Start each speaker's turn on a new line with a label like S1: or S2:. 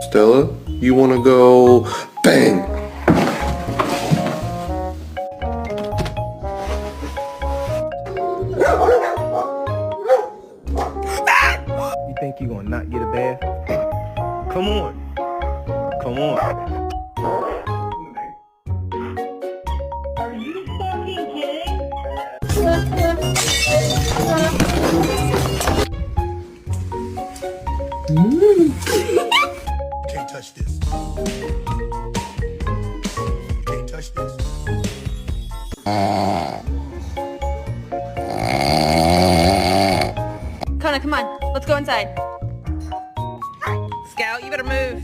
S1: Stella, you wanna go bang?
S2: You think you gonna not get a bath? Come on. Come on.
S3: Are you fucking kidding?
S4: Can't touch this. Can't touch this.
S5: Connor, come on. Let's go inside. Scout, you better move.